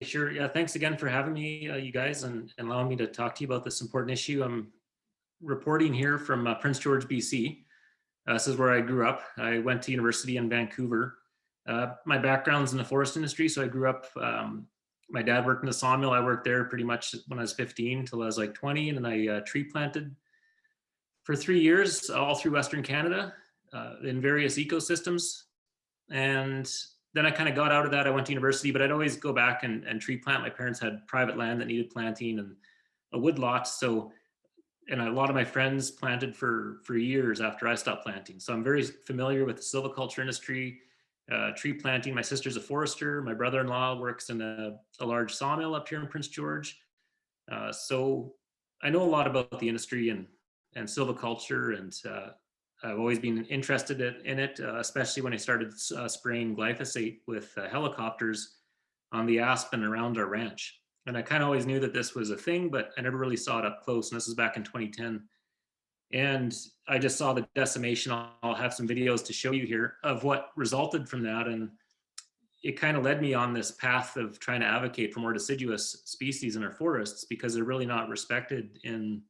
sure. Yeah, thanks again for having me, you guys, and allowing me to talk to you about this important issue. I'm reporting here from Prince George, BC. This is where I grew up. I went to university in Vancouver. My background's in the forest industry, so I grew up. My dad worked in a sawmill. I worked there pretty much when I was 15 till I was like 20, and then I tree planted for 3 years all through Western Canada in various ecosystems. And then I kind of got out of that. I went to university, but I'd always go back and tree plant. My parents had private land that needed planting and a wood lot. So, and a lot of my friends planted for years after I stopped planting. So I'm very familiar with the silviculture industry, tree planting. My sister's a forester. My brother-in-law works in a large sawmill up here in Prince George. So I know a lot about the industry and silviculture, and I've always been interested in it, especially when I started spraying glyphosate with helicopters on the aspen around our ranch. And I kind of always knew that this was a thing, but I never really saw it up close. And this was back in 2010. And I just saw the decimation. I'll have some videos to show you here of what resulted from that. And it kind of led me on this path of trying to advocate for more deciduous species in our forests, because they're really not respected in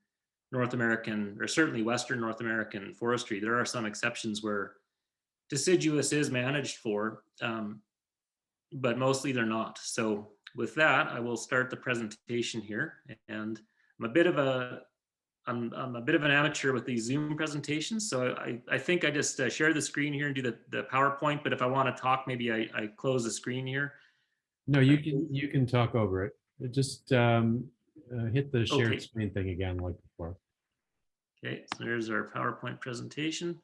North American, or certainly Western North American forestry. There are some exceptions where deciduous is managed for, but mostly they're not. So with that, I will start the presentation here. And I'm a bit of an amateur with these Zoom presentations. So I think I just share the screen here and do the PowerPoint. But if I want to talk, maybe I close the screen here. No, you can talk over it. Just hit the shared screen thing again like before. Okay, so there's our PowerPoint presentation.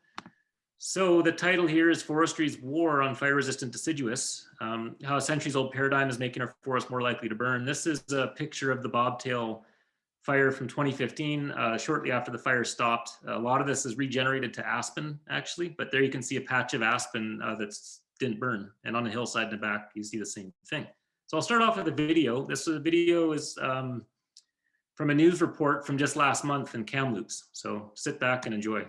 So the title here is Forestry's War on Fire-Resistant Deciduous, how a centuries-old paradigm is making our forests more likely to burn. This is a picture of the bobtail fire from 2015, shortly after the fire stopped. A lot of this is regenerated to aspen, actually, but there you can see a patch of aspen that didn't burn. And on the hillside in the back, you see the same thing. So I'll start off with a video. This video is from a news report from just last month in Kamloops. So sit back and enjoy.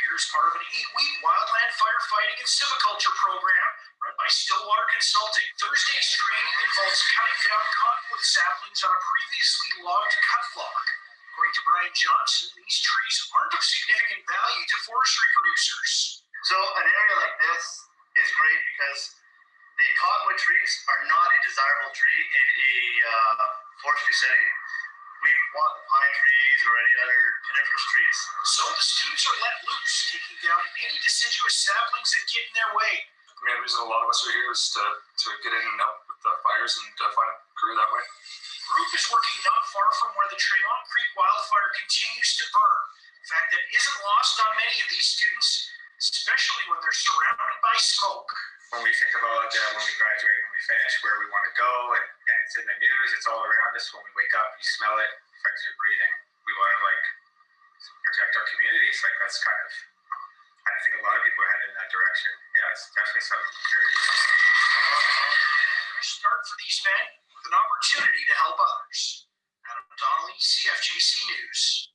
Here's part of an 8-week wildland firefighting and silviculture program run by Stillwater Consulting. Thursday's training involves cutting down cottonwood saplings on a previously logged cut block. According to Brian Johnson, these trees aren't of significant value to forestry producers. So an area like this is great because the cottonwood trees are not a desirable tree in a forestry setting. We want the pine trees or any other coniferous trees. So the students are let loose, taking down any deciduous saplings that get in their way. The main reason a lot of us are here is to get in and help with the fires and find a career that way. The group is working not far from where the Tremont Creek wildfire continues to burn. In fact, that isn't lost on many of these students, especially when they're surrounded by smoke. When we think about when we graduate, when we finish, where we want to go, and it's in the news, it's all around us. When we wake up, you smell it, it affects your breathing. We want to protect our communities. That's kind of, I think a lot of people are headed in that direction. Yeah, it's definitely something very A start for these men with an opportunity to help others. Adam Donnelly, CFJC News.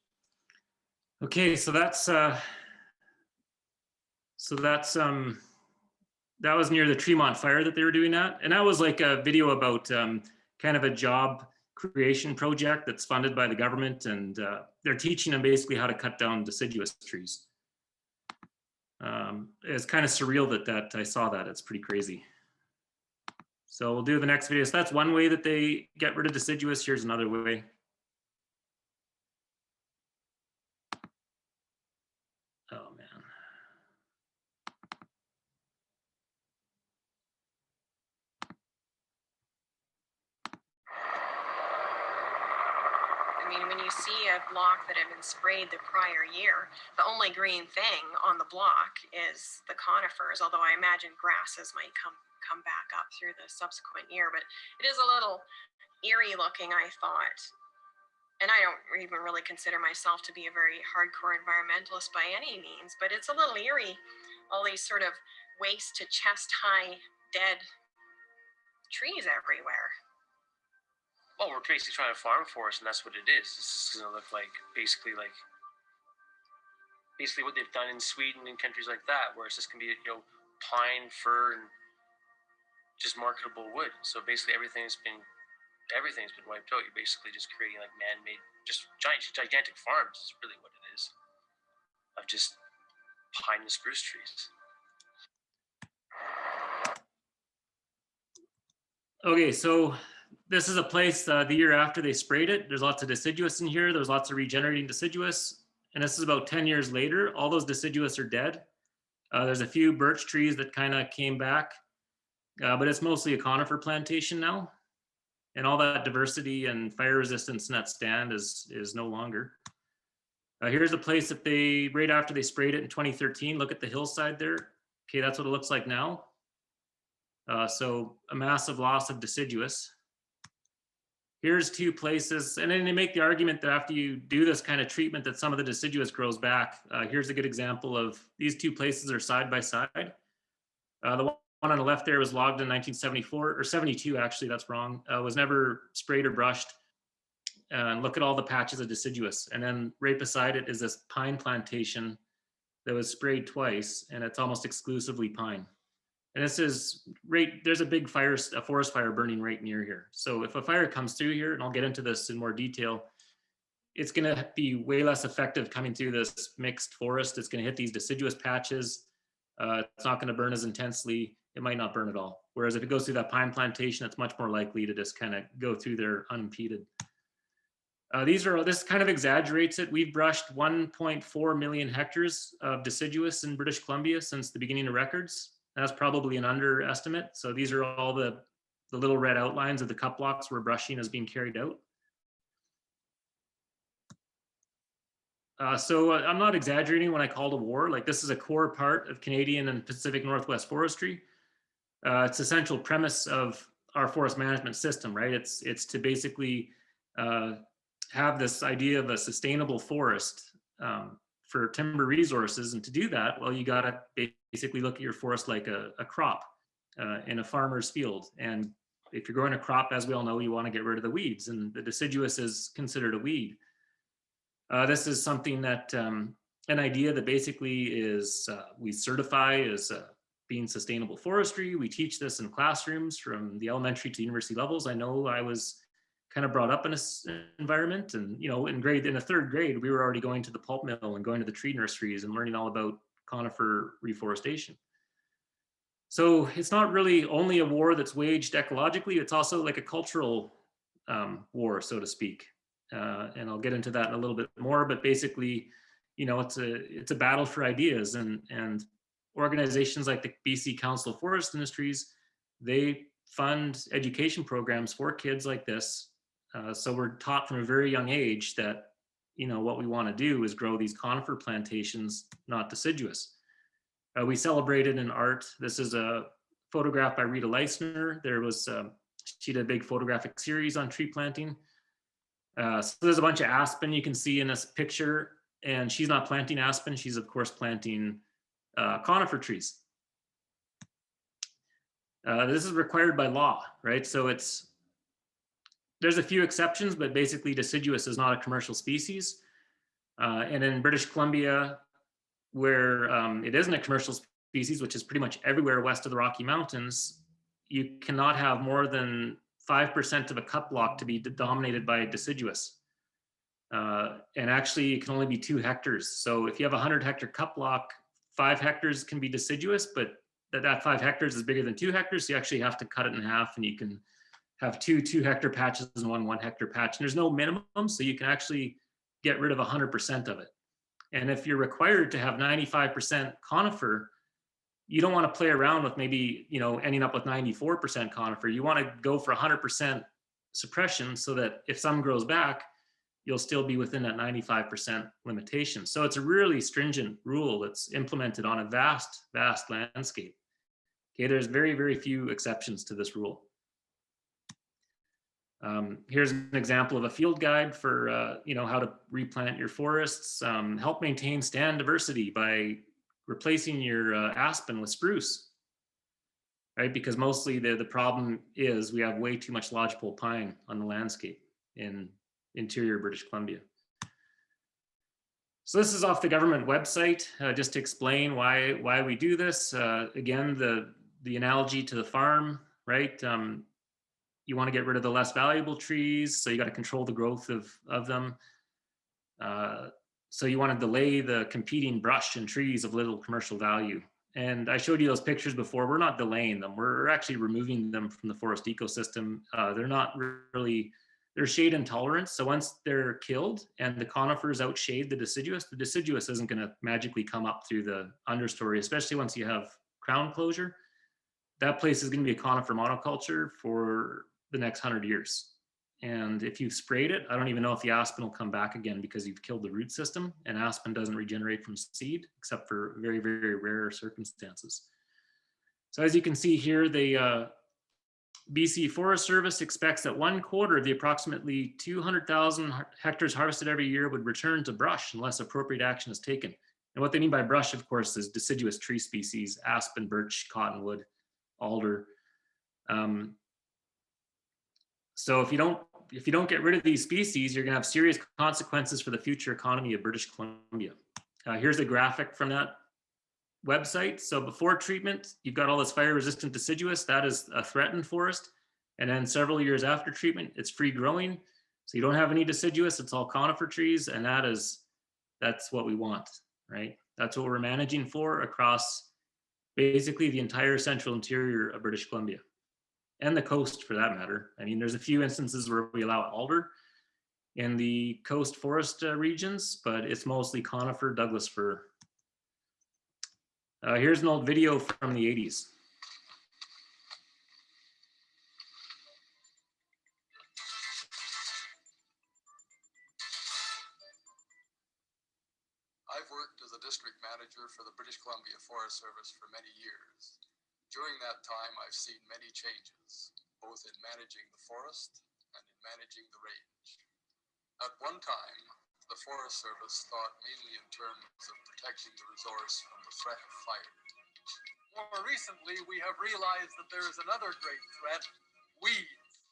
Okay, so that was near the Tremont fire that they were doing that. And that was like a video about kind of a job creation project that's funded by the government. And they're teaching them basically how to cut down deciduous trees. It's kind of surreal that I saw that. It's pretty crazy. So we'll do the next video. So that's one way that they get rid of deciduous. Here's another way. Oh, man. I mean, when you see a block that had been sprayed the prior year, the only green thing on the block is the conifers, although I imagine grasses might come back up through the subsequent year. But it is a little eerie looking, I thought. And I don't even really consider myself to be a very hardcore environmentalist by any means, but it's a little eerie, all these sort of waist to chest high dead trees everywhere. Well, we're basically trying to farm for us, and that's what it is. This is going to look like, basically like basically what they've done in Sweden and countries like that, where it's just gonna be, you know, pine, fir, and just marketable wood. So basically everything's been wiped out. You're basically just creating like man-made, just gigantic farms is really what it is, of just pine and spruce trees. Okay, so this is a place the year after they sprayed it. There's lots of deciduous in here. There's lots of regenerating deciduous. And this is about 10 years later. All those deciduous are dead. There's a few birch trees that kind of came back, but it's mostly a conifer plantation now. And all that diversity and fire resistance in that stand is no longer. Here's a place that they, right after they sprayed it in 2013, look at the hillside there. Okay, that's what it looks like now. So a massive loss of deciduous. Here's two places, and then they make the argument that after you do this kind of treatment that some of the deciduous grows back. Here's a good example of, these two places are side by side. The one on the left there was logged in 1974, or 72 actually, that's wrong. Was never sprayed or brushed. And look at all the patches of deciduous. And then right beside it is this pine plantation that was sprayed twice, and it's almost exclusively pine. And this is right, there's a big fire, a forest fire burning right near here. So if a fire comes through here, and I'll get into this in more detail, it's gonna be way less effective coming through this mixed forest. It's gonna hit these deciduous patches. It's not gonna burn as intensely. It might not burn at all. Whereas if it goes through that pine plantation, it's much more likely to just kind of go through there unimpeded. This kind of exaggerates it. We've brushed 1.4 million hectares of deciduous in British Columbia since the beginning of records. That's probably an underestimate. So these are all the little red outlines of the cut blocks where brushing is being carried out. So I'm not exaggerating when I call it a war. Like, this is a core part of Canadian and Pacific Northwest forestry. It's a central premise of our forest management system, right? It's to basically have this idea of a sustainable forest for timber resources. And to do that, well, you got to basically look at your forest like a crop in a farmer's field. And if you're growing a crop, as we all know, you want to get rid of the weeds, and the deciduous is considered a weed. This is something that, an idea that basically is, we certify as being sustainable forestry. We teach this in classrooms from the elementary to university levels. I know I was kind of brought up in this environment, and in the third grade, we were already going to the pulp mill and going to the tree nurseries and learning all about conifer reforestation. So it's not really only a war that's waged ecologically, it's also like a cultural war, so to speak. And I'll get into that in a little bit more, but basically, it's a battle for ideas, and organizations like the BC Council of Forest Industries, they fund education programs for kids like this. So we're taught from a very young age that, what we want to do is grow these conifer plantations, not deciduous. We celebrated in art. This is a photograph by Rita Leisner. She did a big photographic series on tree planting. So there's a bunch of aspen you can see in this picture, and she's not planting aspen. She's of course planting conifer trees. This is required by law, right? So there's a few exceptions, but basically deciduous is not a commercial species. And in British Columbia, where it isn't a commercial species, which is pretty much everywhere west of the Rocky Mountains, you cannot have more than 5% of a cut block to be dominated by deciduous. And actually it can only be 2 hectares. So if you have a 100-hectare cut block, 5 hectares can be deciduous, but that 5 hectares is bigger than 2 hectares. So you actually have to cut it in half, and you can have 2 2-hectare patches and 1 1-hectare patch. And there's no minimum, so you can actually get rid of 100% of it. And if you're required to have 95% conifer, you don't want to play around with maybe, ending up with 94% conifer. You want to go for 100% suppression so that if some grows back, you'll still be within that 95% limitation. So it's a really stringent rule that's implemented on a vast, vast landscape. Okay, there's very, very few exceptions to this rule. Here's an example of a field guide for how to replant your forests. Help maintain stand diversity by replacing your aspen with spruce, right? Because mostly the problem is we have way too much lodgepole pine on the landscape in interior British Columbia. So this is off the government website, just to explain why we do this. Again, the analogy to the farm, right? You want to get rid of the less valuable trees, so you got to control the growth of them. So you want to delay the competing brush and trees of little commercial value. And I showed you those pictures before. We're not delaying them. We're actually removing them from the forest ecosystem. They're not really, they're shade intolerant. So once they're killed and the conifers outshade the deciduous isn't going to magically come up through the understory, especially once you have crown closure. That place is going to be a conifer monoculture for the next 100 years. And if you've sprayed it, I don't even know if the aspen will come back again because you've killed the root system, and aspen doesn't regenerate from seed except for very, very rare circumstances. So as you can see here, the BC Forest Service expects that 1/4 of the approximately 200,000 hectares harvested every year would return to brush unless appropriate action is taken. And what they mean by brush, of course, is deciduous tree species: aspen, birch, cottonwood, alder. So if you don't get rid of these species, you're going to have serious consequences for the future economy of British Columbia. Here's a graphic from that website. So before treatment, you've got all this fire-resistant deciduous. That is a threatened forest. And then several years after treatment, it's free growing. So you don't have any deciduous. It's all conifer trees, and that's what we want, right? That's what we're managing for across basically the entire central interior of British Columbia. And the coast, for that matter. I mean, there's a few instances where we allow alder in the coast forest regions, but it's mostly conifer, Douglas fir. Here's an old video from the 80s. I've worked as a district manager for the British Columbia Forest Service for many years. During that time, I've seen many changes, both in managing the forest and in managing the range. At one time, the Forest Service thought mainly in terms of protecting the resource from the threat of fire. More recently, we have realized that there is another great threat: weeds.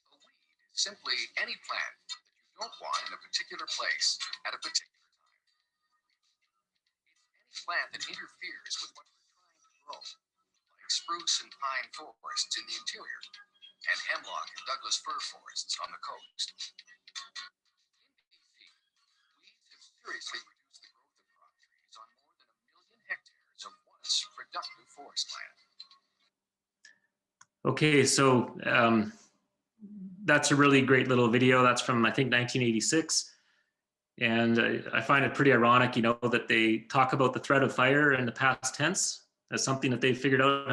A weed is simply any plant that you don't want in a particular place at a particular time. It's any plant that interferes with what we're trying to grow, like spruce and pine forests in the interior, and hemlock and Douglas fir forests on the coast. In BC, weeds have seriously reduced the growth of crop trees on more than 1 million hectares of once productive forest land. Okay, so that's a really great little video. That's from, I think, 1986. And I find it pretty ironic, you know, that they talk about the threat of fire in the past tense as something that they've figured out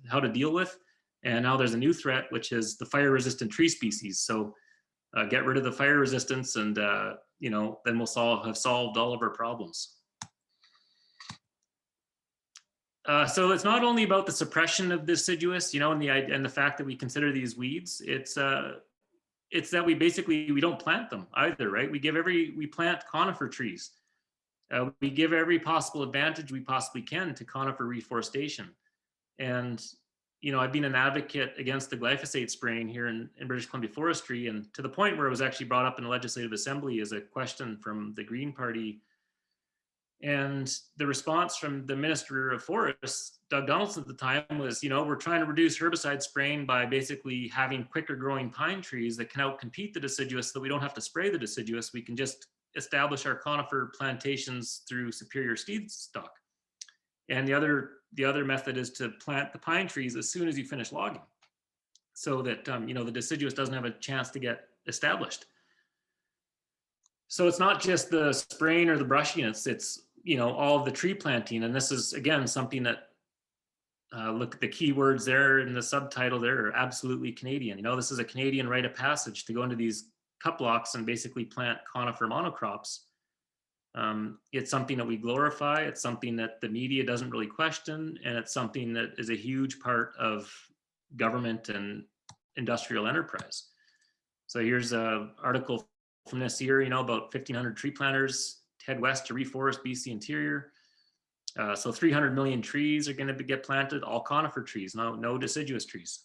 how to deal with. And now there's a new threat, which is the fire-resistant tree species. So get rid of the fire resistance, and you know, then we'll have solved all of our problems. So it's not only about the suppression of deciduous, you know, and the fact that we consider these weeds. It's that we don't plant them either, right? We plant conifer trees. We give every possible advantage we possibly can to conifer reforestation. And, you know, I've been an advocate against the glyphosate spraying here in British Columbia forestry, and to the point where it was actually brought up in the Legislative Assembly as a question from the Green Party. And the response from the Minister of Forests, Doug Donaldson at the time, was, you know, we're trying to reduce herbicide spraying by basically having quicker growing pine trees that can outcompete the deciduous, so that we don't have to spray the deciduous. We can just establish our conifer plantations through superior seed stock. And the other method is to plant the pine trees as soon as you finish logging, so that you know, the deciduous doesn't have a chance to get established. So it's not just the spraying or the brushing, it's you know, all of the tree planting. And this is, again, something that, look at the keywords there in the subtitle there, are absolutely Canadian. You know, this is a Canadian rite of passage to go into these cut blocks and basically plant conifer monocrops. It's something that we glorify. It's something that the media doesn't really question. And it's something that is a huge part of government and industrial enterprise. So here's an article from this year, you know, about 1,500 tree planters head west to reforest BC interior. So 300 million trees are going to get planted, all conifer trees, no deciduous trees.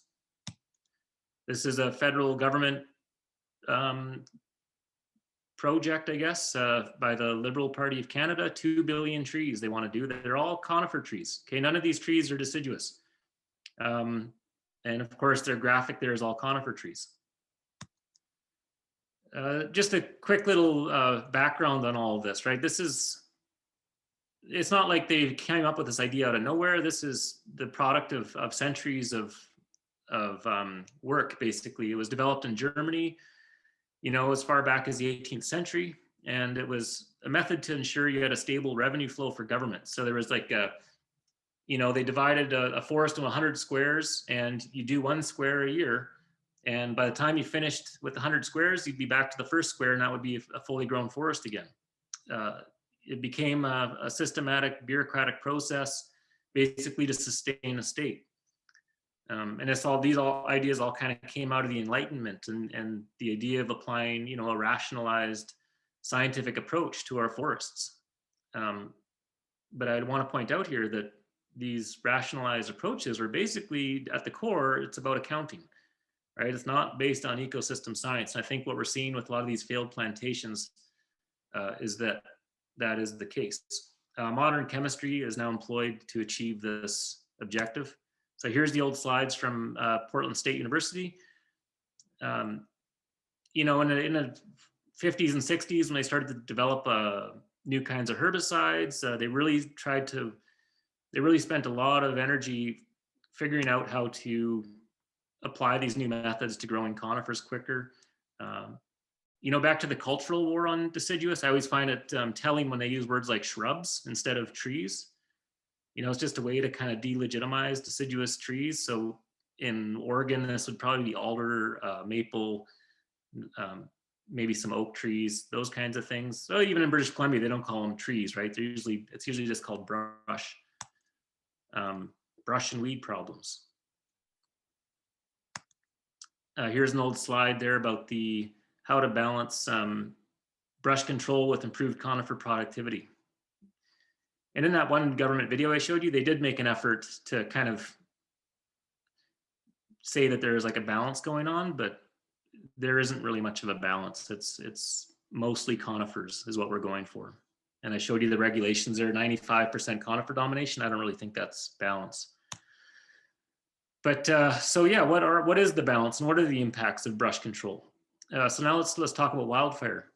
This is a federal government project, I guess, by the Liberal Party of Canada. 2 billion trees they want to do. They're all conifer trees. Okay, none of these trees are deciduous. And of course, their graphic there is all conifer trees. Just a quick little background on all of this, right? It's not like they came up with this idea out of nowhere. This is the product of centuries of work, basically. It was developed in Germany, as far back as the 18th century. And it was a method to ensure you had a stable revenue flow for government. So there was like they divided a forest into 100 squares, and you do 1 square a year. And by the time you finished with 100 squares, you'd be back to the first square, and that would be a fully grown forest again. It became a systematic bureaucratic process, basically to sustain a state. And these ideas all kind of came out of the Enlightenment and the idea of applying, a rationalized scientific approach to our forests. But I'd want to point out here that these rationalized approaches were basically, at the core, it's about accounting, right? It's not based on ecosystem science. And I think what we're seeing with a lot of these failed plantations is that is the case. Modern chemistry is now employed to achieve this objective. So here's the old slides from Portland State University. In the 50s and 60s, when they started to develop new kinds of herbicides, they really spent a lot of energy figuring out how to apply these new methods to growing conifers quicker. Back to the cultural war on deciduous, I always find it telling when they use words like shrubs instead of trees. It's just a way to kind of delegitimize deciduous trees. So in Oregon, this would probably be alder, maple, maybe some oak trees, those kinds of things. So even in British Columbia, they don't call them trees, right? It's usually just called brush. Brush and weed problems. Here's an old slide there about how to balance brush control with improved conifer productivity. And in that one government video I showed you, they did make an effort to kind of say that there's like a balance going on, but there isn't really much of a balance. It's mostly conifers is what we're going for. And I showed you the regulations there, 95% conifer domination. I don't really think that's balance. But so yeah, what is the balance and what are the impacts of brush control? So now let's talk about wildfire.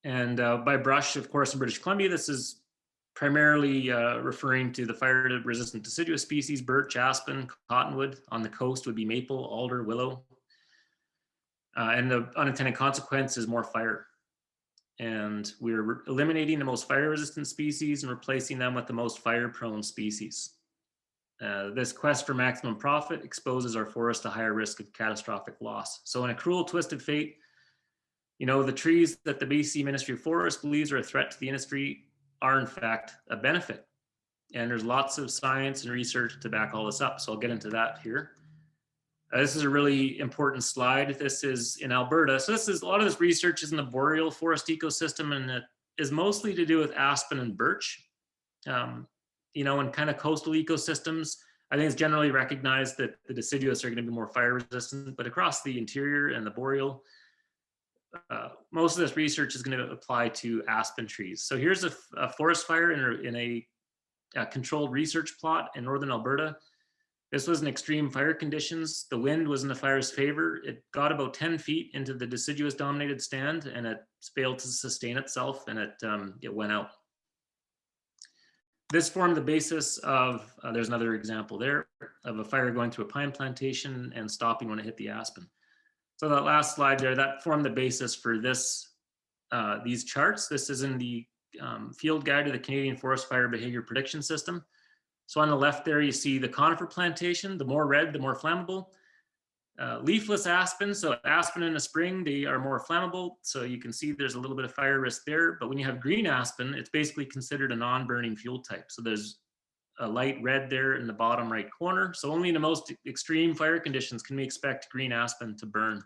And by brush, of course, in British Columbia, this is primarily referring to the fire-resistant deciduous species, birch, aspen, cottonwood. On the coast would be maple, alder, willow. And the unintended consequence is more fire. And we're eliminating the most fire-resistant species and replacing them with the most fire-prone species. This quest for maximum profit exposes our forest to higher risk of catastrophic loss. So in a cruel twist of fate, the trees that the BC Ministry of Forests believes are a threat to the industry are in fact a benefit. And there's lots of science and research to back all this up. So I'll get into that here. This is a really important slide. This is in Alberta. So a lot of this research is in the boreal forest ecosystem, and it is mostly to do with aspen and birch. In kind of coastal ecosystems, I think it's generally recognized that the deciduous are going to be more fire resistant, but across the interior and the boreal, most of this research is going to apply to aspen trees. So here's a forest fire in a controlled research plot in northern Alberta. This was in extreme fire conditions. The wind was in the fire's favor. It got about 10 feet into the deciduous dominated stand, and it failed to sustain itself, and it went out. This formed the basis of, there's another example there, of a fire going through a pine plantation and stopping when it hit the aspen. So that last slide there, that formed the basis for these charts. This is in the field guide to the Canadian Forest Fire Behavior Prediction System. So on the left there, you see the conifer plantation. The more red, the more flammable. Leafless aspen, so aspen in the spring, they are more flammable. So you can see there's a little bit of fire risk there. But when you have green aspen, it's basically considered a non-burning fuel type. So there's a light red there in the bottom right corner. So only in the most extreme fire conditions can we expect green aspen to burn.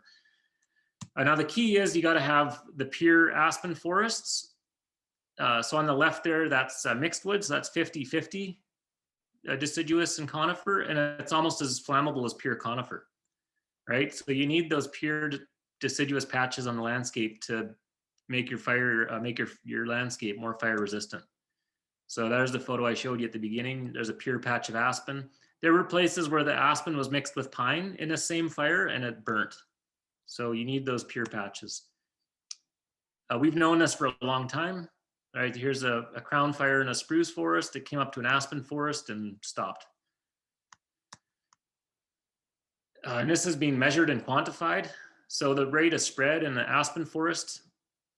Now the key is you got to have the pure aspen forests. So on the left there, that's mixed wood. So that's 50-50 deciduous and conifer, and it's almost as flammable as pure conifer. Right, so you need those pure deciduous patches on the landscape to make your fire, make your landscape more fire resistant. So there's the photo I showed you at the beginning. There's a pure patch of aspen. There were places where the aspen was mixed with pine in the same fire and it burnt. So you need those pure patches. We've known this for a long time. All right, here's a crown fire in a spruce forest. It came up to an aspen forest and stopped. And this is being measured and quantified. So the rate of spread in the aspen forest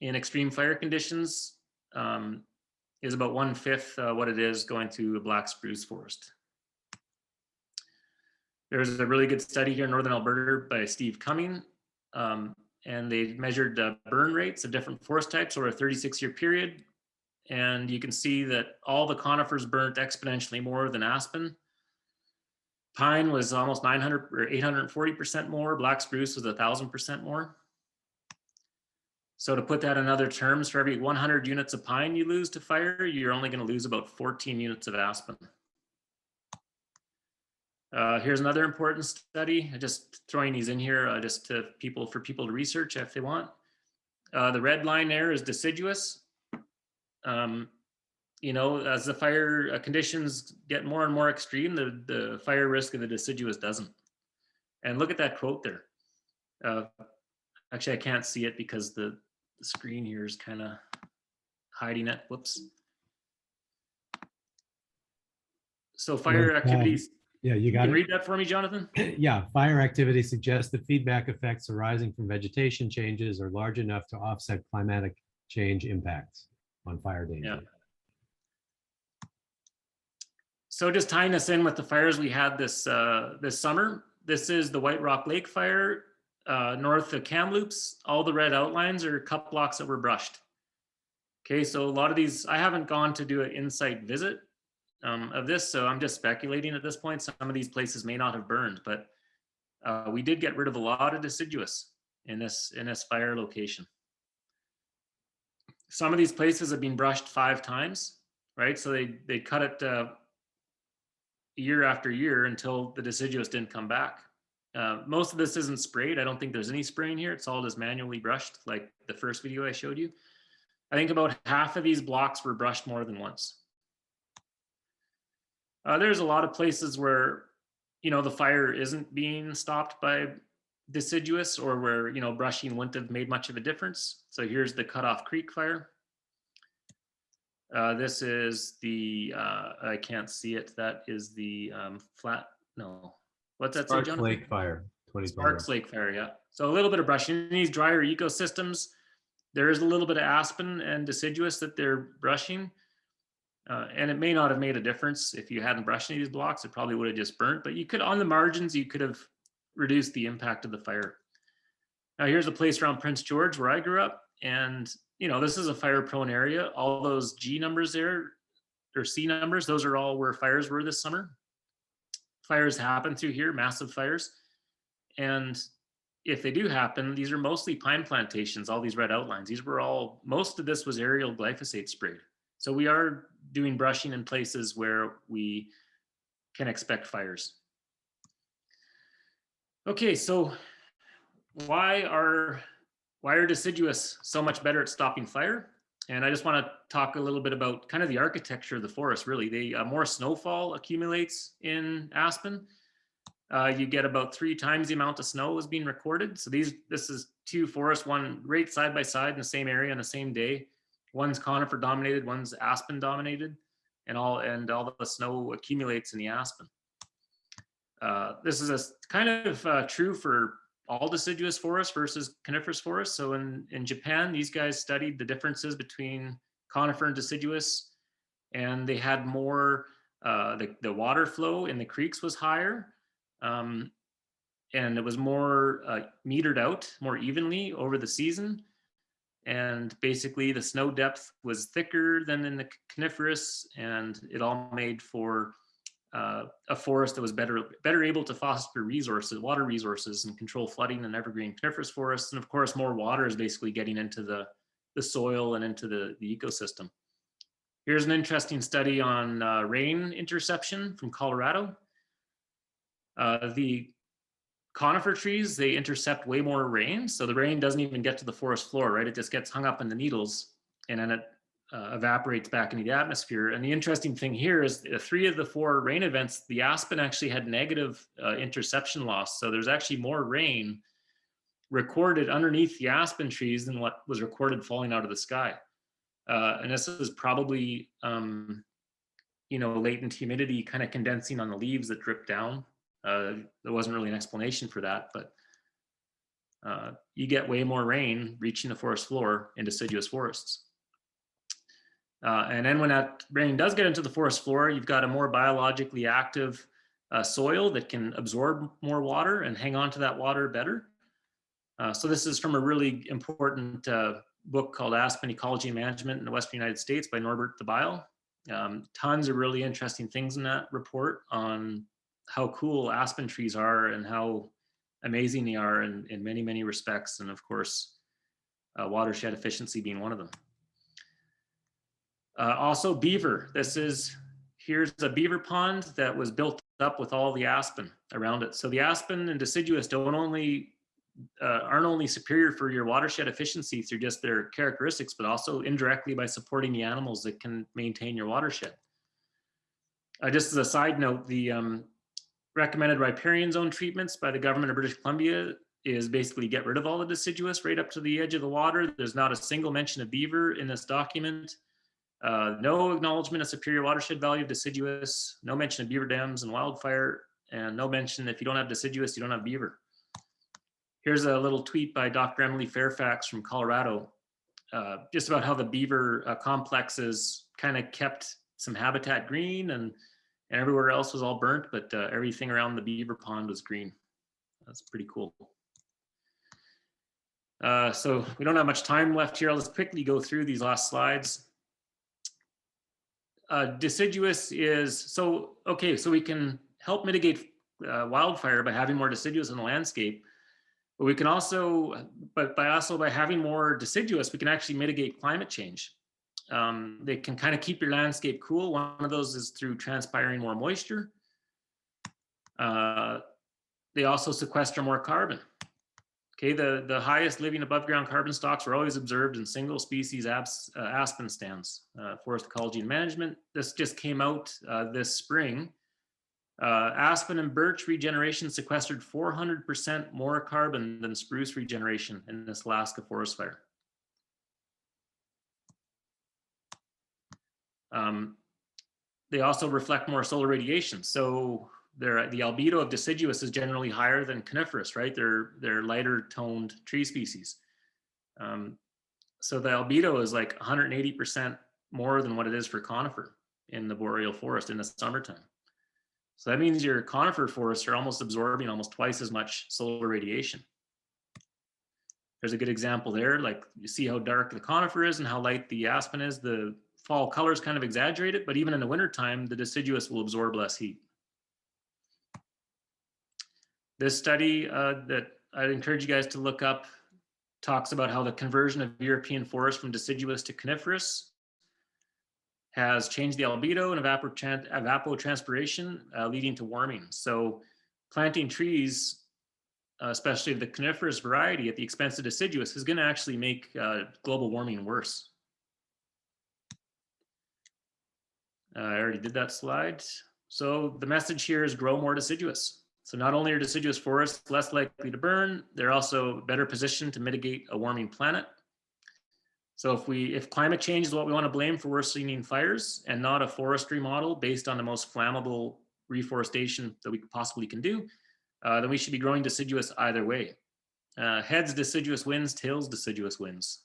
in extreme fire conditions is about 1/5 what it is going to a black spruce forest. There's a really good study here in Northern Alberta by Steve Cumming, and they measured burn rates of different forest types over a 36-year period. And you can see that all the conifers burnt exponentially more than aspen. Pine was almost 900 or 840% more. Black spruce was 1,000% more. So to put that in other terms, for every 100 units of pine you lose to fire, you're only going to lose about 14 units of aspen. Here's another important study. I'm just throwing these in here just for people to research if they want. The red line there is deciduous. You know, as the fire conditions get more and more extreme, the fire risk of the deciduous doesn't. And look at that quote there. Actually, I can't see it because the screen here is kind of hiding it. Whoops. So fire activities. Yeah, you got can it. Read that for me, Jonathan? Yeah, fire activity suggests that feedback effects arising from vegetation changes are large enough to offset climatic change impacts on fire danger. Yeah. So just tying us in with the fires we had this summer. This is the White Rock Lake fire north of Kamloops. All the red outlines are cut blocks that were brushed. Okay, so a lot of these, I haven't gone to do an in-site visit of this, so I'm just speculating at this point. Some of these places may not have burned, but we did get rid of a lot of deciduous in this fire location. Some of these places have been brushed 5 times, right? So they cut it year after year until the deciduous didn't come back. Most of this isn't sprayed. I don't think there's any spraying here. It's all just manually brushed, like the first video I showed you. I think about half of these blocks were brushed more than once. There's a lot of places where, you know, the fire isn't being stopped by deciduous, or where, you know, brushing wouldn't have made much of a difference. So here's the Cutoff Creek fire. This is the, I can't see it. That is the what's that say, Sparks Jonathan? Lake fire. Sparks Lake fire, yeah. So a little bit of brushing. In these drier ecosystems, there is a little bit of aspen and deciduous that they're brushing. And it may not have made a difference if you hadn't brushed any of these blocks. It probably would have just burnt, but you could, on the margins, you could have reduced the impact of the fire. Now here's a place around Prince George where I grew up, and you know, this is a fire prone area. All those G numbers there, or C numbers, those are all where fires were this summer. Fires happen through here, massive fires. And if they do happen, these are mostly pine plantations, all these red outlines. These were all, most of this was aerial glyphosate sprayed. So we are doing brushing in places where we can expect fires. Okay, so why are deciduous so much better at stopping fire? And I just want to talk a little bit about kind of the architecture of the forest, really. More snowfall accumulates in aspen. You get about 3 times the amount of snow is being recorded. So this is 2 forests, one right side by side in the same area on the same day. One's conifer dominated, one's aspen dominated, and all the snow accumulates in the aspen. This is a kind of true for all deciduous forests versus coniferous forests. So in Japan, these guys studied the differences between conifer and deciduous, and they had more, the water flow in the creeks was higher, and it was more metered out more evenly over the season. And basically the snow depth was thicker than in the coniferous, and it all made for a forest that was better able to foster resources, water resources, and control flooding than evergreen coniferous forests. And of course, more water is basically getting into the soil and into the ecosystem. Here's an interesting study on rain interception from Colorado. The conifer trees, they intercept way more rain. So the rain doesn't even get to the forest floor, right? It just gets hung up in the needles and then it evaporates back into the atmosphere. And the interesting thing here is 3 of the 4 rain events, the aspen actually had negative interception loss. So there's actually more rain recorded underneath the aspen trees than what was recorded falling out of the sky. And this is probably, latent humidity kind of condensing on the leaves that drip down. There wasn't really an explanation for that, but you get way more rain reaching the forest floor in deciduous forests. And then when that rain does get into the forest floor, you've got a more biologically active soil that can absorb more water and hang on to that water better. So this is from a really important book called Aspen Ecology and Management in the Western United States by Norbert DeBile. Tons of really interesting things in that report on how cool aspen trees are and how amazing they are in many, many respects. And of course, watershed efficiency being one of them. Also beaver. Here's a beaver pond that was built up with all the aspen around it. So the aspen and deciduous aren't only superior for your watershed efficiency through just their characteristics, but also indirectly by supporting the animals that can maintain your watershed. Just as a side note, the recommended riparian zone treatments by the government of British Columbia is basically get rid of all the deciduous right up to the edge of the water. There's not a single mention of beaver in this document. No acknowledgement of superior watershed value of deciduous, no mention of beaver dams and wildfire, and no mention if you don't have deciduous, you don't have beaver. Here's a little tweet by Dr. Emily Fairfax from Colorado, just about how the beaver complexes kind of kept some habitat green and everywhere else was all burnt, but everything around the beaver pond was green. That's pretty cool. So we don't have much time left here. I'll just quickly go through these last slides. Deciduous is, so we can help mitigate wildfire by having more deciduous in the landscape. But we can also, by having more deciduous, we can actually mitigate climate change. They can kind of keep your landscape cool. One of those is through transpiring more moisture. They also sequester more carbon. Okay, the highest living above ground carbon stocks were always observed in single species aspen stands. Forest Ecology and Management. This just came out this spring. Aspen and birch regeneration sequestered 400% more carbon than spruce regeneration in this Alaska forest fire. They also reflect more solar radiation. So the albedo of deciduous is generally higher than coniferous, right? They're lighter toned tree species. So the albedo is like 180% more than what it is for conifer in the boreal forest in the summertime. So that means your conifer forests are almost absorbing almost twice as much solar radiation. There's a good example there. Like you see how dark the conifer is and how light the aspen is. The fall colors kind of exaggerate it, but even in the wintertime, the deciduous will absorb less heat. This study that I'd encourage you guys to look up talks about how the conversion of European forests from deciduous to coniferous has changed the albedo and evapotranspiration, leading to warming. So planting trees, especially of the coniferous variety at the expense of deciduous, is going to actually make global warming worse. I already did that slide. So the message here is grow more deciduous. So not only are deciduous forests less likely to burn, they're also better positioned to mitigate a warming planet. So if climate change is what we want to blame for worsening fires and not a forestry model based on the most flammable reforestation that we possibly can do, then we should be growing deciduous either way. Heads deciduous wins, tails deciduous wins.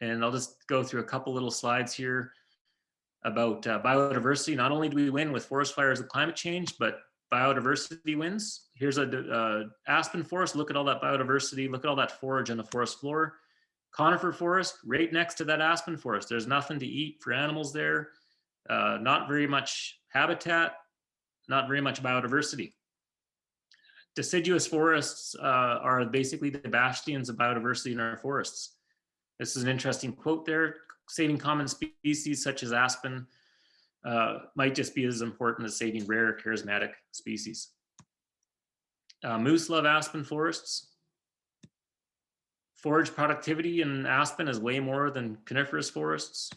And I'll just go through a couple little slides here about biodiversity. Not only do we win with forest fires and climate change, but biodiversity wins. Here's a aspen forest. Look at all that biodiversity. Look at all that forage on the forest floor. Conifer forest right next to that aspen forest. There's nothing to eat for animals there. Not very much habitat, not very much biodiversity. Deciduous forests are basically the bastions of biodiversity in our forests. This is an interesting quote there. Saving common species such as aspen might just be as important as saving rare charismatic species. Moose love aspen forests. Forage productivity in aspen is way more than coniferous forests.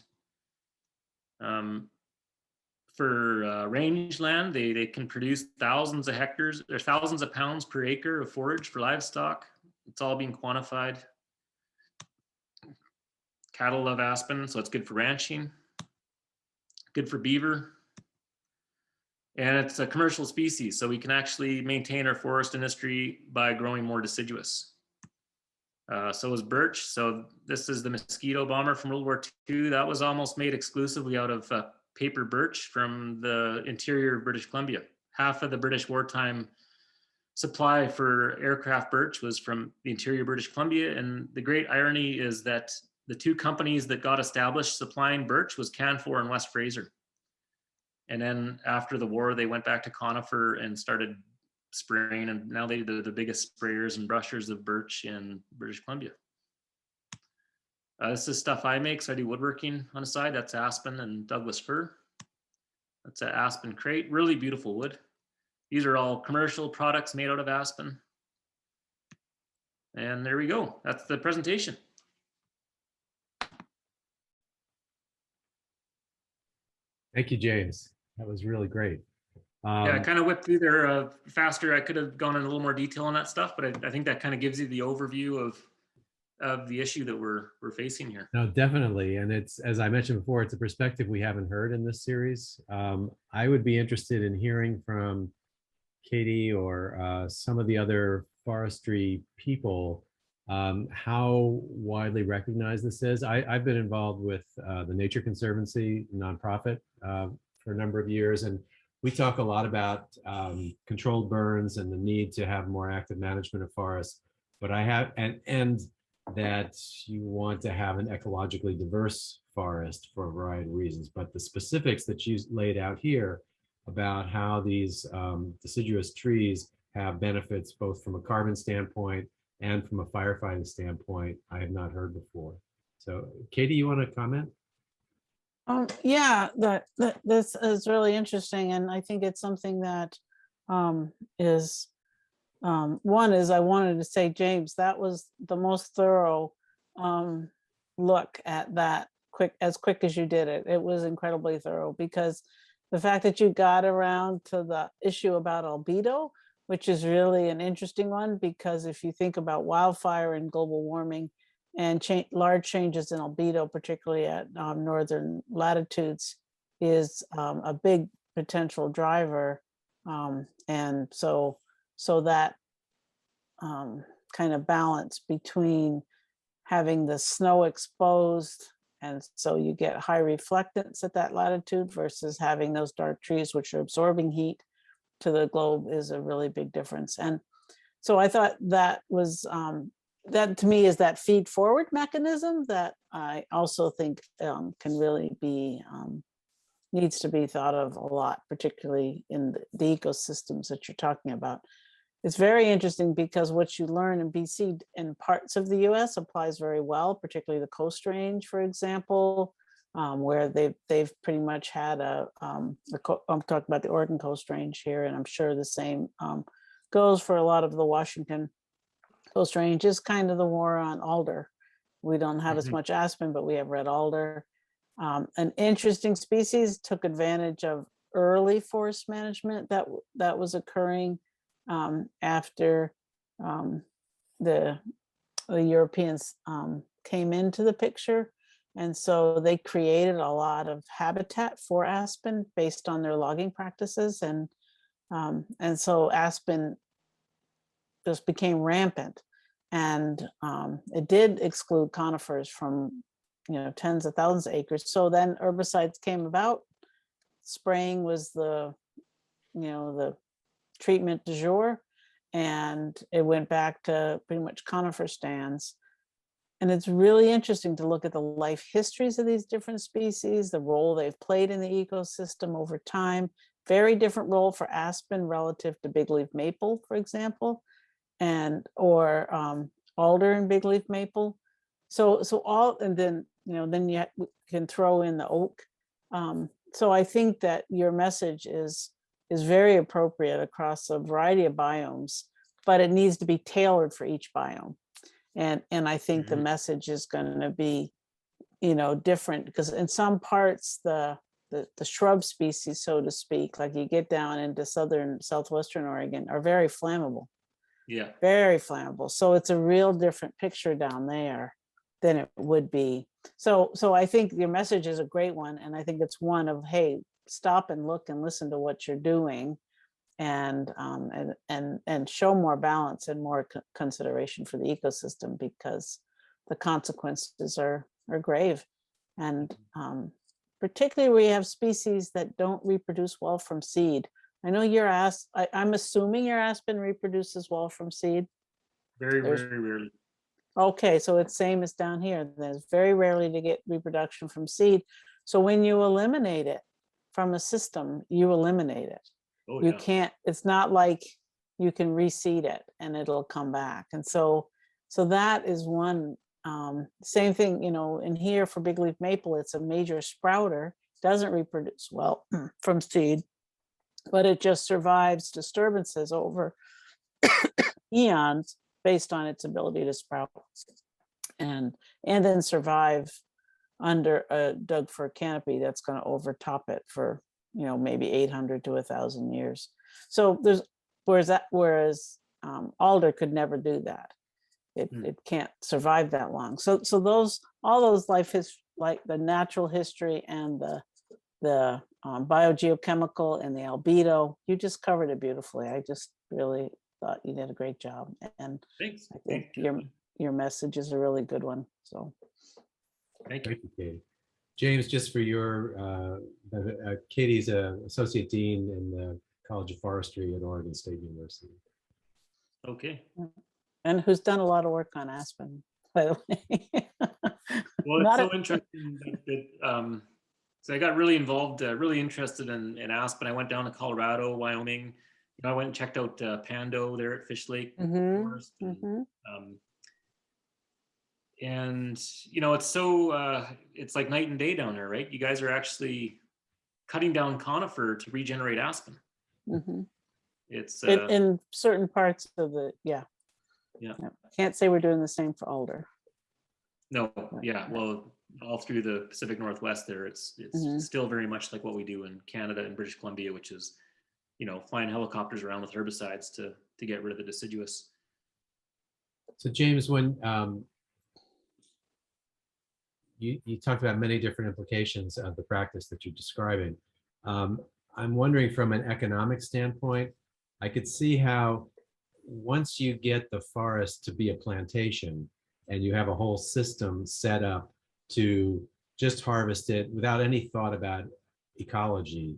For rangeland, they can produce thousands of hectares, or thousands of pounds per acre of forage for livestock. It's all being quantified. Cattle love aspen, so it's good for ranching, good for beaver. And it's a commercial species, so we can actually maintain our forest industry by growing more deciduous. So is birch. So this is the mosquito bomber from World War II. That was almost made exclusively out of paper birch from the interior of British Columbia. Half of the British wartime supply for aircraft birch was from the interior of British Columbia. And the great irony is that the two companies that got established supplying birch was Canfor and West Fraser. And then after the war, they went back to conifer and started spraying, and now they're the biggest sprayers and brushers of birch in British Columbia. This is stuff I make, so I do woodworking on the side. That's aspen and Douglas fir. That's an aspen crate, really beautiful wood. These are all commercial products made out of aspen. And there we go, that's the presentation. Thank you, James. That was really great. Yeah, I kind of whipped through there faster. I could have gone in a little more detail on that stuff, but I think that kind of gives you the overview of the issue that we're facing here. No, definitely. And it's, as I mentioned before, it's a perspective we haven't heard in this series. I would be interested in hearing from Katie or some of the other forestry people how widely recognized this is. I've been involved with the Nature Conservancy nonprofit for a number of years, and we talk a lot about controlled burns and the need to have more active management of forests. But I have, and that you want to have an ecologically diverse forest for a variety of reasons. But the specifics that you laid out here about how these deciduous trees have benefits both from a carbon standpoint and from a firefighting standpoint, I have not heard before. So Katie, you want to comment? Yeah, this is really interesting, and I think it's something that is one is I wanted to say, James, that was the most thorough look at that as quick as you did it. It was incredibly thorough, because the fact that you got around to the issue about albedo, which is really an interesting one, because if you think about wildfire and global warming and large changes in albedo, particularly at northern latitudes, is a big potential driver. And so that kind of balance between having the snow exposed, and so you get high reflectance at that latitude, versus having those dark trees which are absorbing heat to the globe, is a really big difference. And so I thought that was that to me is that feed forward mechanism that I also think can really be needs to be thought of a lot, particularly in the ecosystems that you're talking about. It's very interesting because what you learn in BC and parts of the US applies very well, particularly the Coast Range, for example, where they've pretty much had I'm talking about the Oregon Coast Range here, and I'm sure the same goes for a lot of the Washington Coast Range. Is kind of the war on alder. We don't have as much aspen, but we have red alder. An interesting species took advantage of early forest management that was occurring after the Europeans came into the picture. And so they created a lot of habitat for aspen based on their logging practices. And so aspen just became rampant. And it did exclude conifers from, tens of thousands of acres. So then herbicides came about. Spraying was the treatment du jour, and it went back to pretty much conifer stands. And it's really interesting to look at the life histories of these different species, the role they've played in the ecosystem over time. Very different role for aspen relative to big leaf maple, for example, or alder and big leaf maple. So all, and then then you can throw in the oak. So I think that your message is very appropriate across a variety of biomes but it needs to be tailored for each biome. And I think the message is going to be, you know, different, because in some parts, the shrub species, so to speak, like you get down into southwestern Oregon, are very flammable. Yeah. Very flammable. So it's a real different picture down there than it would be. So I think your message is a great one. And I think it's one of, hey, stop and look and listen to what you're doing, and show more balance and more consideration for the ecosystem, because the consequences are grave. And particularly where you have species that don't reproduce well from seed. I know I'm assuming your aspen reproduces well from seed. Very rarely. Okay, so it's same as down here. There's very rarely to get reproduction from seed. So when you eliminate it from a system, you eliminate it. Oh, You yeah. can't, it's not like you can reseed it and it'll come back. And so that is one, same thing, you know, in here for big leaf maple, it's a major sprouter, doesn't reproduce well from seed, but it just survives disturbances over eons based on its ability to sprout and then survive under a dug fir canopy that's going to overtop it for, you know, maybe 800 to 1,000 years. So there's, whereas alder could never do that. It can't survive that long. So all those like the natural history and the biogeochemical and the albedo, you just covered it beautifully. I just really thought you did a great job. And Thanks. I think your message is a really good one. So Thank you. Thank you, Katie. James, just for your, Katie's Associate Dean in the College of Forestry at Oregon State University. Okay. And who's done a lot of work on aspen, by the way. Well, it's so interesting that so I got really involved, really interested in aspen. I went down to Colorado, Wyoming. You know, I went and checked out Pando there at Fish Lake Forest. And you know, it's so it's like night and day down there, right? You guys are actually cutting down conifer to regenerate aspen. It's in certain parts of the yeah. Can't say we're doing the same for alder. No, yeah, well, all through the Pacific Northwest there, it's still very much like what we do in Canada and British Columbia, which is, you know, flying helicopters around with herbicides to get rid of the deciduous. So James, when you talked about many different implications of the practice that you're describing, I'm wondering from an economic standpoint, I could see how once you get the forest to be a plantation and you have a whole system set up to just harvest it without any thought about ecology,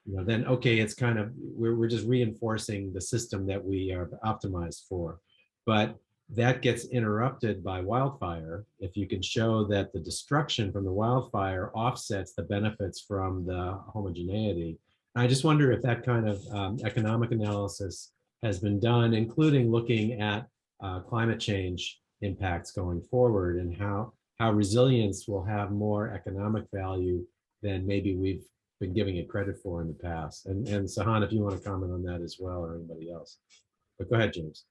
you know, then okay, it's kind of, we're just reinforcing the system that we are optimized for. But that gets interrupted by wildfire. If you can show that the destruction from the wildfire offsets the benefits from the homogeneity. I just wonder if that kind of economic analysis has been done, including looking at climate change impacts going forward, and how resilience will have more economic value than maybe we've been giving it credit for in the past. And Sahan, if you want to comment on that as well, or anybody else. But go ahead, James.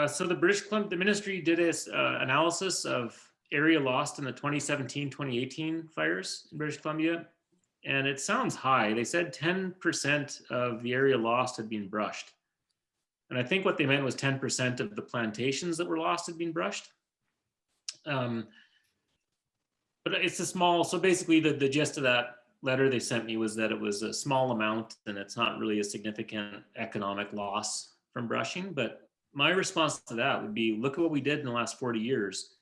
So the ministry did this analysis of area lost in the 2017-2018 fires in British Columbia. And it sounds high. They said 10% of the area lost had been brushed. And I think what they meant was 10% of the plantations that were lost had been brushed. But it's a small, so basically the gist of that letter they sent me was that it was a small amount and it's not really a significant economic loss from brushing. But my response to that would be, look at what we did in the last 40 years.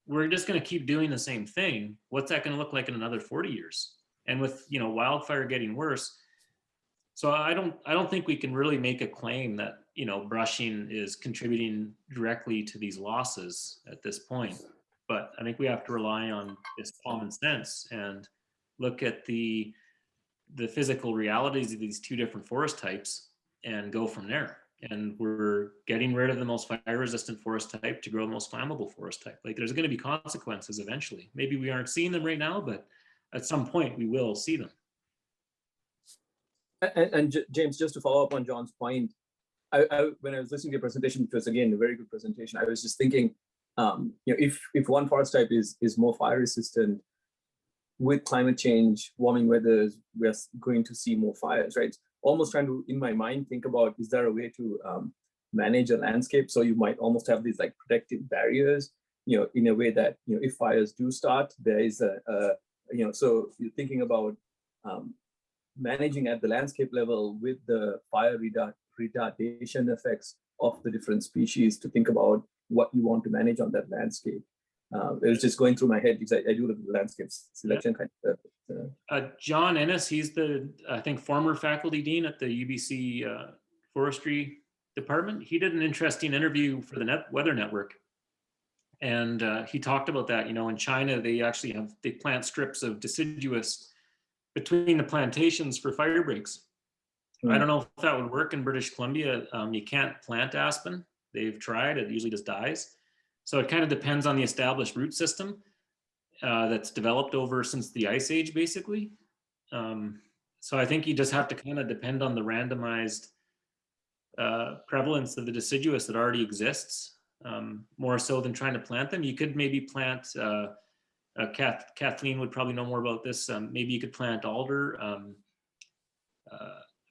We're just going to keep doing the same thing. What's that going to look like in another 40 years? And with, you know, wildfire getting worse, so I don't think we can really make a claim that, you know, brushing is contributing directly to these losses at this point. But I think we have to rely on this common sense and look at the physical realities of these two different forest types and go from there. And we're getting rid of the most fire-resistant forest type to grow the most flammable forest type. Like, there's going to be consequences eventually. Maybe we aren't seeing them right now, but at some point we will see them. And James, just to follow up on John's point, when I was listening to your presentation, which was again a very good presentation, I was just thinking, if one forest type is more fire resistant, with climate change, warming weathers, we're going to see more fires, right? Almost trying to, in my mind, think about, is there a way to manage a landscape? So you might almost have these like protective barriers, in a way that, if fires do start, there is so you're thinking about managing at the landscape level with the fire retardation effects of the different species, to think about what you want to manage on that landscape. It was just going through my head because I do the landscape selection kind of stuff. John Ennis, he's the, I think, former faculty dean at the UBC forestry department. He did an interesting interview for the Weather Network. And he talked about that, in China, they plant strips of deciduous between the plantations for fire breaks. I don't know if that would work in British Columbia. You can't plant aspen. They've tried, it usually just dies. So it kind of depends on the established root system that's developed over since the Ice Age, basically. So I think you just have to kind of depend on the randomized prevalence of the deciduous that already exists, more so than trying to plant them. You could maybe plant, Kathleen would probably know more about this, maybe you could plant alder.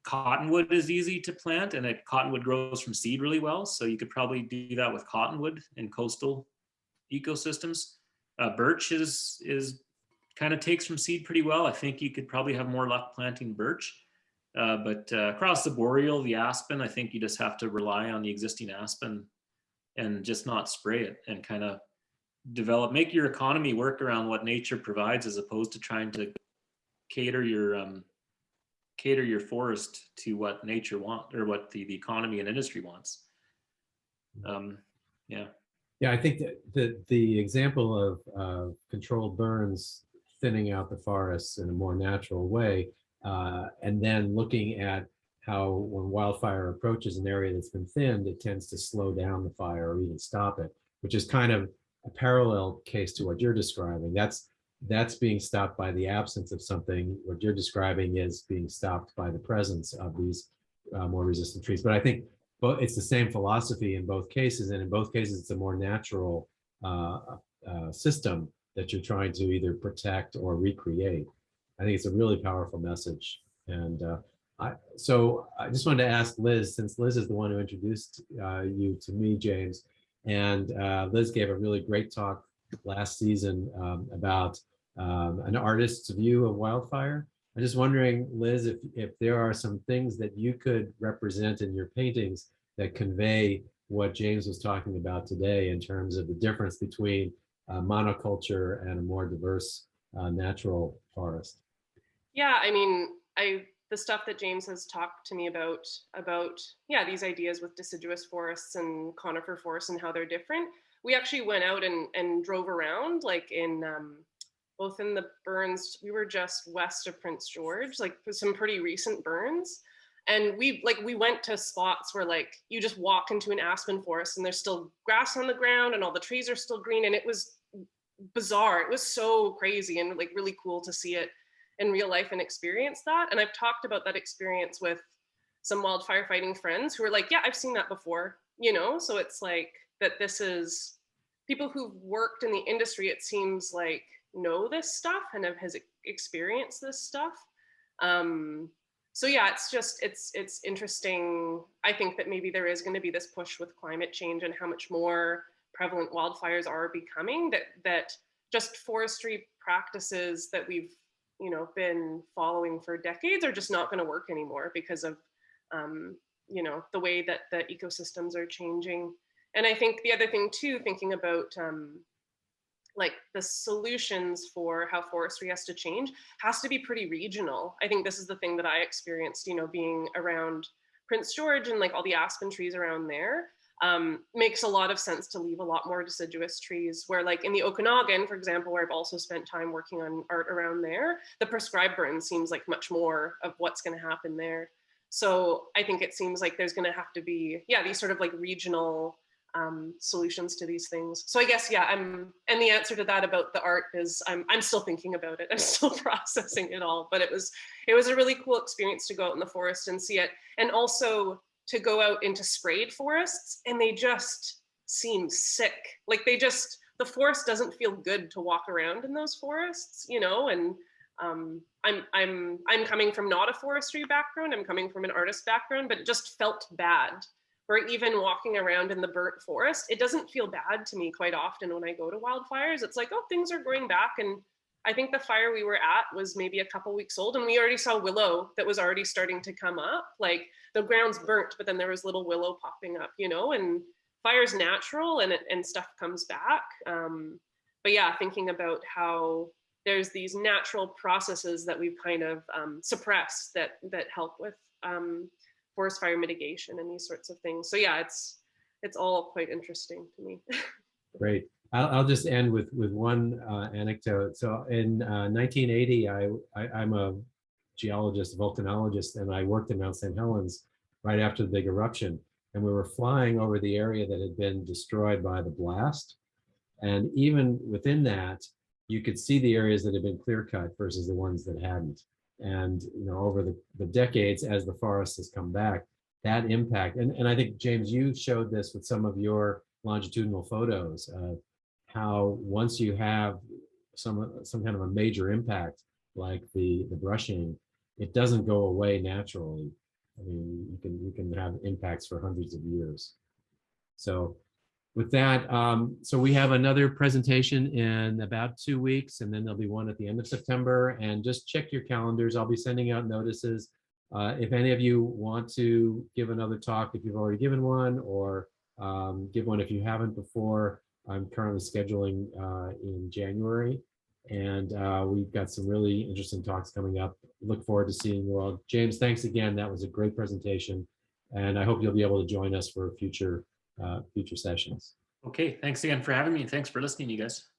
Cottonwood is easy to plant, and cottonwood grows from seed really well. So you could probably do that with cottonwood in coastal ecosystems. Birch is kind of takes from seed pretty well. I think you could probably have more luck planting birch. But across the boreal, the aspen, I think you just have to rely on the existing aspen and just not spray it, and kind of make your economy work around what nature provides, as opposed to trying to cater your forest to what nature wants, or what the economy and industry wants. Yeah, I think that the example of controlled burns, thinning out the forests in a more natural way, and then looking at how when wildfire approaches an area that's been thinned, it tends to slow down the fire or even stop it, which is kind of a parallel case to what you're describing. That's being stopped by the absence of something. What you're describing is being stopped by the presence of these more resistant trees. But I think it's the same philosophy in both cases, and in both cases, it's a more natural system that you're trying to either protect or recreate. I think it's a really powerful message. And so I just wanted to ask Liz, since Liz is the one who introduced you to me, James, and Liz gave a really great talk last season about an artist's view of wildfire. I'm just wondering, Liz, if there are some things that you could represent in your paintings that convey what James was talking about today in terms of the difference between monoculture and a more diverse natural forest. Yeah, I mean, the stuff that James has talked to me about these ideas with deciduous forests and conifer forests and how they're different. We actually went out and drove around, like in both in the burns. We were just west of Prince George, like some pretty recent burns. And we went to spots where like you just walk into an aspen forest and there's still grass on the ground and all the trees are still green. And it was bizarre. It was so crazy and like really cool to see it in real life and experience that. And I've talked about that experience with some wildfire fighting friends who are like, yeah, I've seen that before, So it's like that this is people who've worked in the industry, it seems like, know this stuff and has experienced this stuff. So yeah, it's interesting. I think that maybe there is going to be this push with climate change and how much more prevalent wildfires are becoming, that just forestry practices that we've been following for decades are just not going to work anymore because of the way that the ecosystems are changing. And I think the other thing too, thinking about like the solutions for how forestry has to change has to be pretty regional. I think this is the thing that I experienced, being around Prince George and like all the aspen trees around there. Makes a lot of sense to leave a lot more deciduous trees, where like in the Okanagan, for example, where I've also spent time working on art around there, the prescribed burn seems like much more of what's going to happen there. So I think it seems like there's going to have to be, these sort of like regional solutions to these things. So I guess, and the answer to that about the art is I'm still thinking about it. I'm still processing it all, but it was a really cool experience to go out in the forest and see it. And also to go out into sprayed forests, and they just seem sick. Like the forest doesn't feel good to walk around in those forests, you know. And I'm coming from not a forestry background. I'm coming from an artist background, but it just felt bad. Or even walking around in the burnt forest, it doesn't feel bad to me quite often when I go to wildfires. It's like, oh, things are growing back. And I think the fire we were at was maybe a couple weeks old, and we already saw willow that was already starting to come up. Like the ground's burnt, but then there was little willow popping up, you know. And fire's natural, and stuff comes back. But yeah, thinking about how there's these natural processes that we've kind of suppressed that help with forest fire mitigation and these sorts of things. So yeah, it's all quite interesting to me. Great. I'll just end with one anecdote. So in 1980, I'm a geologist, volcanologist, and I worked in Mount St. Helens right after the big eruption. And we were flying over the area that had been destroyed by the blast. And even within that, you could see the areas that had been clear cut versus the ones that hadn't. And you know, over the decades, as the forest has come back, that impact, and I think, James, you showed this with some of your longitudinal photos of how once you have some kind of a major impact like the brushing, it doesn't go away naturally. I mean, you can have impacts for hundreds of years. So with that, so we have another presentation in about 2 weeks, and then there'll be one at the end of September. And just check your calendars. I'll be sending out notices. If any of you want to give another talk, if you've already given one, or give one if you haven't before, I'm currently scheduling in January. And we've got some really interesting talks coming up. Look forward to seeing you all. James, thanks again. That was a great presentation. And I hope you'll be able to join us for future sessions. Okay, thanks again for having me. Thanks for listening, you guys.